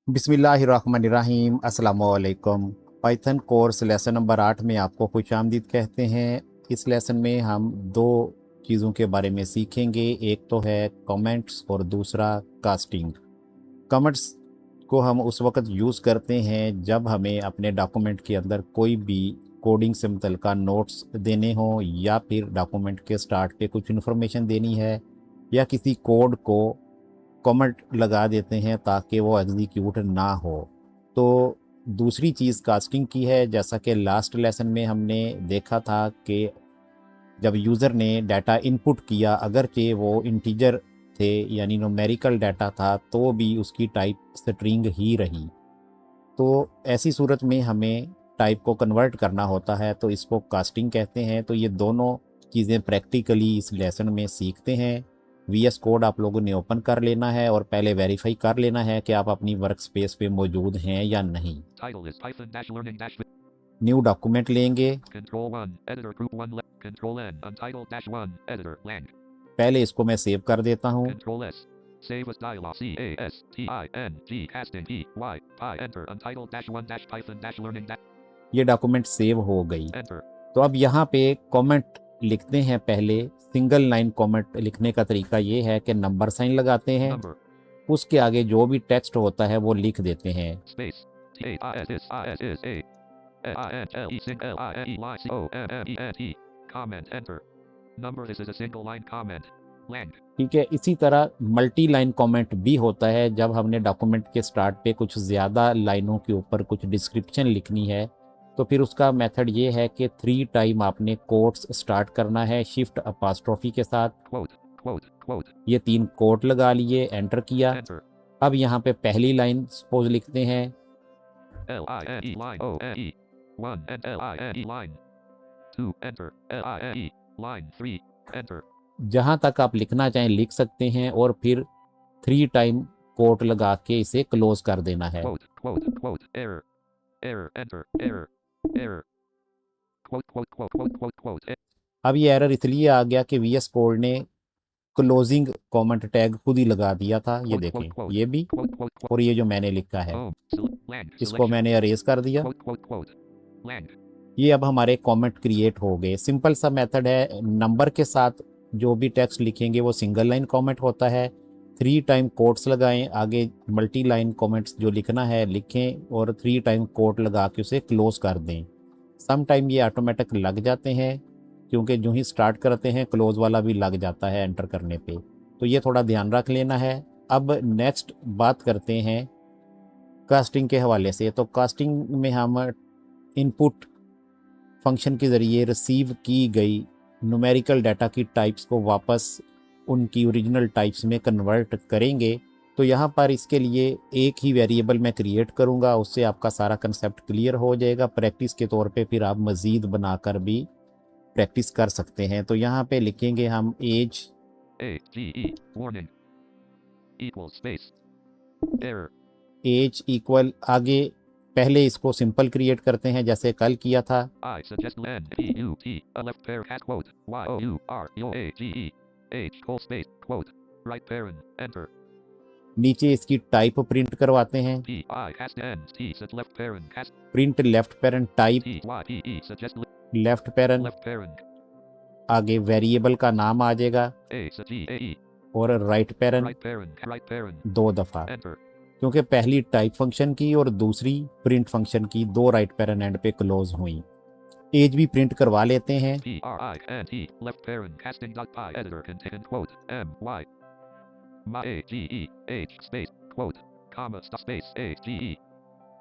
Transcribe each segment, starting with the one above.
बिस्मिल्लाहिर्रहमानिर्रहीम अस्सलामुअलैकुम। Python course lesson number 8 में आपको खुशामदीद कहते हैं। इस लेसन में हम दो चीज़ों के बारे में सीखेंगे। एक तो है कमेंट्स और दूसरा कास्टिंग। कमेंट्स को हम उस वक्त यूज़ करते हैं जब हमें अपने डॉक्यूमेंट के अंदर कोई भी कोडिंग से मुतल्लिका नोट्स देने हों या फिर डॉक्यूमेंट के स्टार्ट पे कुछ इन्फॉर्मेशन देनी है या किसी कोड को कमेंट लगा देते हैं ताकि वो एग्जीक्यूट ना हो। तो दूसरी चीज़ कास्टिंग की है। जैसा कि लास्ट लेसन में हमने देखा था कि जब यूज़र ने डाटा इनपुट किया, अगरचे वो इंटीजर थे यानी न्यूमेरिकल डाटा था, तो भी उसकी टाइप स्ट्रिंग ही रही। तो ऐसी सूरत में हमें टाइप को कन्वर्ट करना होता है, तो इसको कास्टिंग कहते हैं। तो ये दोनों चीज़ें प्रैक्टिकली इस लेसन में सीखते हैं। वीएस कोड आप लोगों ने ओपन कर लेना है और पहले वेरीफाई कर लेना है कि आप अपनी वर्क स्पेस पे मौजूद हैं या नहीं। Title is Python-learning-. New document लेंगे। Control 1, editor group 1 left. Control N, untitled-1, editor, lang. पहले इसको मैं सेव कर देता हूँ। Control S. Save as dialog. C-A-S-T-I-N-G, casting, E-Y, Pi, enter, untitled-1-python-learning. ये डॉक्यूमेंट सेव हो गई। Enter. तो अब यहाँ पे कमेंट लिखते हैं। पहले सिंगल लाइन कमेंट लिखने का तरीका ये है कि नंबर साइन लगाते हैं, Number, उसके आगे जो भी टेक्स्ट होता है वो लिख देते हैं। space, T-A-I-S-I-S-A, I-N-L-E, sing, L-I-N-E-Y-C-O-M-M-E-N-T, comment, enter. Number, this is a single line comment. Lang. ठीक है। इसी तरह मल्टी लाइन कमेंट भी होता है जब हमने डॉक्यूमेंट के स्टार्ट पे कुछ ज़्यादा लाइनों के ऊपर कुछ डिस्क्रिप्शन लिखनी है, तो फिर उसका मेथड ये है कि 3 टाइम आपने कोट्स स्टार्ट करना है शिफ्ट अपास्ट्रोफी के साथ। Quote, quote, quote, ये 3 कोट लगा लिए, एंटर किया। enter. अब यहाँ पे पहली लाइन सपोज लिखते हैं L-I-N-E line O-N-E. 1 and L-I-N-E line. 2 enter. L-I-N-E line 3 enter. जहाँ तक आप लिखना चाहें लिख सकते हैं और फिर 3 टाइम कोट लगा के इसे क्लोज कर देना है। Quote, quote, quote, error, error, enter, error, error. Quote, quote, quote, quote, quote, quote. अब ये एरर इसलिए आ गया कि वीएस कोड ने क्लोजिंग कमेंट टैग खुद ही लगा दिया था। ये Quote, देखें, quote, quote, ये भी quote, quote, quote. और ये जो मैंने लिखा है Home, lang, इसको selection. मैंने अरेज कर दिया। Quote, quote, quote. Lang. ये अब हमारे कमेंट क्रिएट हो गए। सिंपल सा मेथड है। नंबर के साथ जो भी टेक्स्ट लिखेंगे वो सिंगल लाइन कमेंट होता है। 3 टाइम कोट्स लगाएं, आगे मल्टी लाइन कमेंट्स जो लिखना है लिखें और 3 टाइम कोट लगा के उसे क्लोज कर दें। सम टाइम ये ऑटोमेटिक लग जाते हैं क्योंकि जो ही स्टार्ट करते हैं क्लोज वाला भी लग जाता है एंटर करने पे, तो ये थोड़ा ध्यान रख लेना है। अब नेक्स्ट बात करते हैं कास्टिंग के हवाले से। तो कास्टिंग में हम इनपुट फंक्शन के ज़रिए रिसीव की गई न्यूमेरिकल डाटा की टाइप्स को वापस उनकी ओरिजिनल टाइप्स में कन्वर्ट करेंगे। तो यहाँ पर इसके लिए एक ही वेरिएबल मैं क्रिएट करूँगा, उससे आपका सारा कंसेप्ट क्लियर हो जाएगा। प्रैक्टिस के तौर पे फिर आप मज़ीद बनाकर भी प्रैक्टिस कर सकते हैं। तो यहाँ पे लिखेंगे हम age, A-G-E, warning, equals space, error, age equal, आगे पहले इसको सिंपल क्रिएट करते हैं जैसे कल किया था। I suggest N, P-U-T, a left pair hat quote, Y-O-U-R, O-A-G-E, H, call space, quote, right parent, enter. नीचे इसकी टाइप प्रिंट करवाते हैं। P I cast N T set left parent cast print left parent type, T Y P E suggest left parent, left parent आगे variable का नाम आ जाएगा A set G A E और right parent right parent 2 दफ़ा, enter क्योंकि पहली type function की और दूसरी प्रिंट फंक्शन की 2 राइट पेरेंट एंड पे क्लोज हुई। एज भी प्रिंट करवा लेते हैं। P R I N T left parent casting dot py editor contain quote M Y my A G E H space quote comma stop space A G E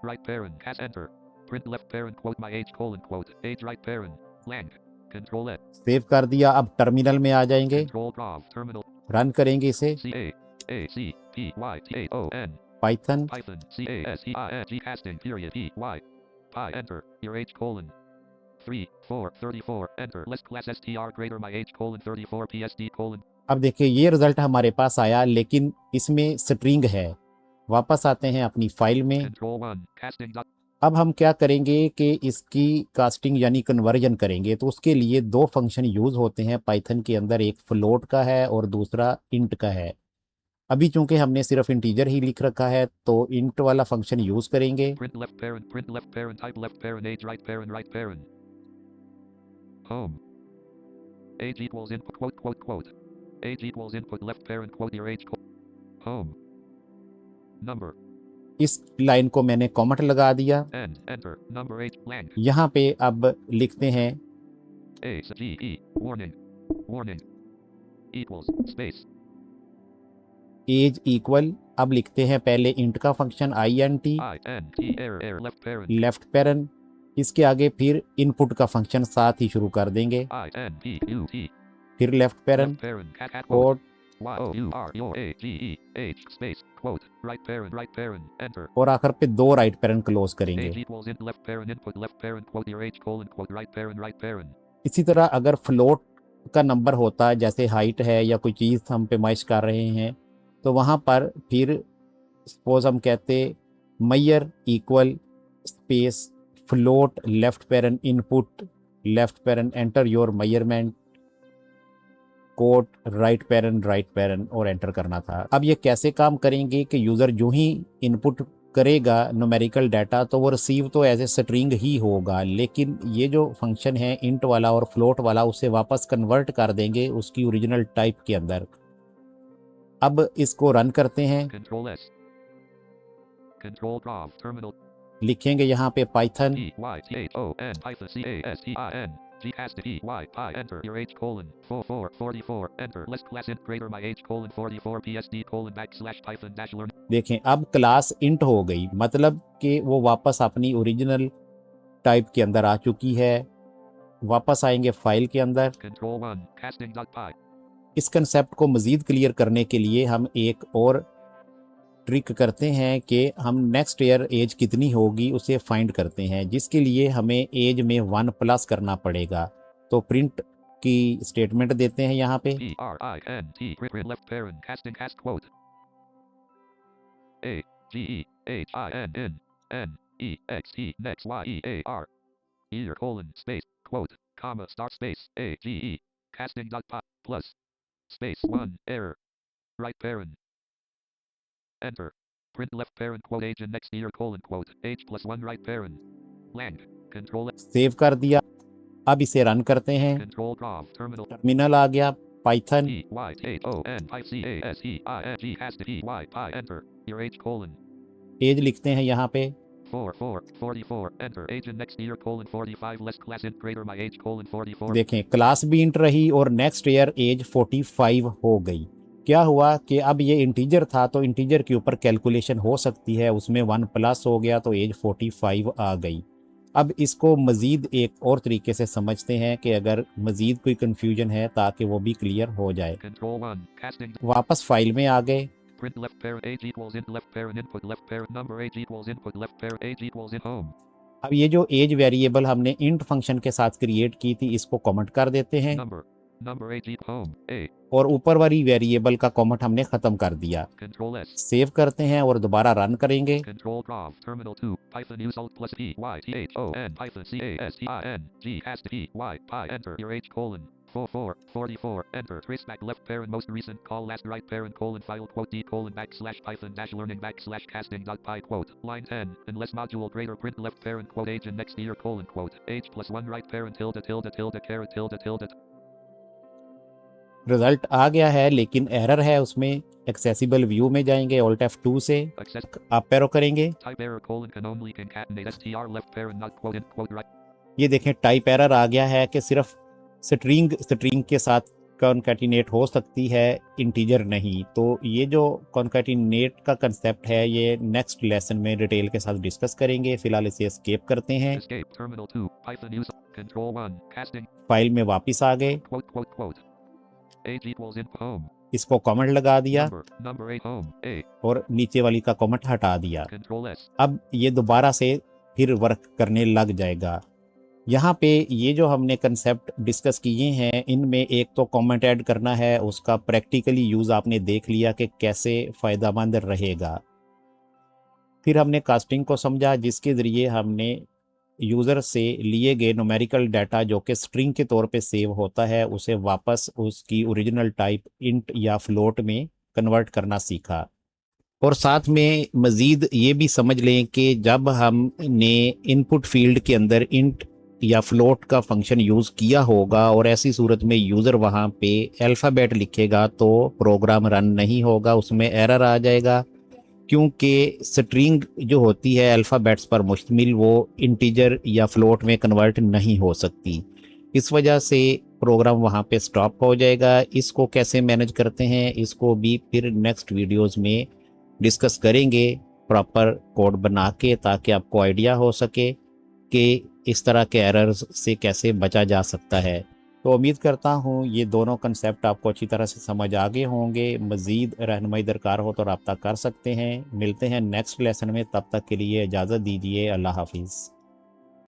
right parent cast enter print left parent quote my H colon quote H right parent lang control F save कर दिया। अब terminal में आ जाएंगे, control prov terminal run करेंगे इसे। C A A C P Y T A O N Python Python C A S E I N G casting period E Y pi enter your H colon 3 4 34 enter less class str greater my H colon 34 PSD colon। अब देखिए ये result हमारे पास आया, लेकिन इसमें string है। वापस आते हैं अपनी फाइल में। Control 1 casting dot अब हम क्या करेंगे कि इसकी कास्टिंग यानी कन्वर्जन करेंगे। तो उसके लिए 2 फंक्शन यूज़ होते हैं पाइथन के अंदर, एक फ्लोट का है और दूसरा इंट का है। अभी चूंकि हमने सिर्फ इंटीजर ही लिख रखा है तो इंट वाला फंक्शन यूज करेंगे। Print left parent, type left parent, age right parent. Home. Age equals input, quote. Age equals input left parent, quote your age, quote. Home. Number. इस लाइन को मैंने कॉमेंट लगा दिया। End. Enter. Number 8. Blank. यहाँ पे अब लिखते हैं A G E. Warning. Equals. Space. Age equal, अब लिखते हैं पहले इंट का function INT INT error left parent. Left parent, इसके आगे फिर इनपुट का फंक्शन साथ ही शुरू कर देंगे, INPUT. फिर left parent Left parent. Cat code YOURAGEH space quote right parent enter. और आखिर पे दो राइट पेरेंट क्लोज Age करेंगे। equals int left parent input left parent quote your age colon quote right parent. इसी तरह अगर float का number होता है, जैसे हाइट है या कोई चीज़ हम पेमाइश कर रहे हैं, तो वहाँ पर फिर सपोज हम कहते mayor equal space float left parent input left parent enter your measurement code right parent और एंटर करना था। अब ये कैसे काम करेंगे कि यूज़र जो ही इनपुट करेगा न्यूमेरिकल डाटा तो वो रिसीव तो एज ए स्ट्रिंग ही होगा, लेकिन ये जो फंक्शन है इंट वाला और फ्लोट वाला उसे वापस कन्वर्ट कर देंगे उसकी ओरिजिनल टाइप के अंदर। अब इसको रन करते हैं, Control S. Control Prov terminal लिखेंगे यहाँ पे Python EYTHON Python CASTIN Gcast EY pi enter your age colon 44 enter less class int greater my age colon 44 PSD colon \Python dash learn। देखें अब क्लास इंट हो गई, मतलब कि वो वापस अपनी ओरिजिनल टाइप के अंदर आ चुकी है। वापस आएंगे फाइल के अंदर। Control 1 casting.py इस कंसेप्ट को मज़ीद क्लियर करने के लिए हम एक और ट्रिक करते हैं कि हम नेक्स्ट ईयर एज कितनी होगी उसे फाइंड करते हैं, जिसके लिए हमें एज में 1+ करना पड़ेगा। तो प्रिंट की स्टेटमेंट देते हैं यहाँ पे PRINT print left parent casting cast quote AGEHINNEXT next YEAR year colon space quote comma start space AGE casting.py plus space 1 error right parent enter print left parent quote age and next year colon quote age plus 1 right parent blank control save कर दिया। अब इसे run करते हैं। control prov terminal terminal आ गया, Python EYTHON CASTING casting EY pi enter your age colon age लिखते हैं यहाँ पे 44 enter age and next year colon 45 less class int greater my age colon 44 देखें क्लास भी इंट रही और नेक्स्ट ईयर एज 45 हो गई। क्या हुआ कि अब ये इंटीजर था तो इंटीजर के ऊपर कैलकुलेशन हो सकती है, उसमें 1+ हो गया तो एज 45 आ गई। अब इसको मज़ीद एक और तरीके से समझते हैं कि अगर मज़ीद कोई कन्फ्यूजन है ताकि वो भी क्लियर हो जाए। control 1 casting वापस फाइल में आ गए, print left parent age equals int left parent input left parent number age equals input left parent age equals in home अब ये जो एज वेरिएबल हमने इंट फंक्शन के साथ क्रिएट की थी इसको कमेंट कर देते हैं number age home a और ऊपर वाली वेरिएबल का कमेंट हमने ख़त्म कर दिया। control S सेव करते हैं और दोबारा रन करेंगे। control prov terminal 2 python use alt plus PYTHON python CASTIN Gcast EY pi enter your age colon 44 enter traceback left parent most recent call last right parent colon file quote d colon \Python dash learning \casting.py quote line 10 unless module greater print left parent quote age and next year colon quote age plus 1 right parent tilde caret tilde result आ गया है लेकिन error है उसमें। Accessible view में जाएंगे, Alt F2 से up arrow करेंगे। type error colon can only concatenate str left parent not quote in quote right ये देखें टाइप एरर आ गया है कि सिर्फ स्ट्रिंग के साथ कॉन्कैटिनेट हो सकती है, इंटीजर नहीं। तो ये जो कॉन्कैटिनेट का कंसेप्ट है ये नेक्स्ट लेसन में डिटेल के साथ डिस्कस करेंगे। फिलहाल इसे एस्केप करते हैं। escape terminal 2 python use control 1 casting file में वापस आ गए, quote age equals in home इसको कमेंट लगा दिया number 8 home a और नीचे वाली का कमेंट हटा दिया। control S अब ये दोबारा से फिर वर्क करने लग जाएगा। यहाँ पे ये जो हमने कंसेप्ट डिस्कस किए हैं इनमें एक तो कमेंट ऐड करना है, उसका प्रैक्टिकली यूज़ आपने देख लिया कि कैसे फ़ायदेमंद रहेगा। फिर हमने कास्टिंग को समझा जिसके ज़रिए हमने यूज़र से लिए गए न्यूमेरिकल डाटा जो कि स्ट्रिंग के तौर पे सेव होता है उसे वापस उसकी ओरिजिनल टाइप इंट या फ्लोट में कन्वर्ट करना सीखा। और साथ में मज़ीद ये भी समझ लें कि जब हमने इनपुट फील्ड के अंदर इंट या फ्लोट का फंक्शन यूज़ किया होगा और ऐसी सूरत में यूज़र वहाँ पे अल्फ़ाबेट लिखेगा तो प्रोग्राम रन नहीं होगा, उसमें एरर आ जाएगा, क्योंकि स्ट्रिंग जो होती है अल्फ़ाबेट्स पर मुश्तमिल वो इंटीजर या फ्लोट में कन्वर्ट नहीं हो सकती। इस वजह से प्रोग्राम वहाँ पे स्टॉप हो जाएगा। इसको कैसे मैनेज करते हैं इसको भी फिर नेक्स्ट वीडियोस में डिस्कस करेंगे प्रॉपर कोड बना के, ताकि आपको आइडिया हो सके कि इस तरह के एरर्स से कैसे बचा जा सकता है। तो उम्मीद करता हूँ ये दोनों कंसेप्ट आपको अच्छी तरह से समझ आ गए होंगे। मज़ीद रहनुमाई दरकार हो तो रब्ता कर सकते हैं। मिलते हैं नेक्स्ट लेसन में, तब तक के लिए इजाज़त दीजिए। अल्लाह हाफिज़।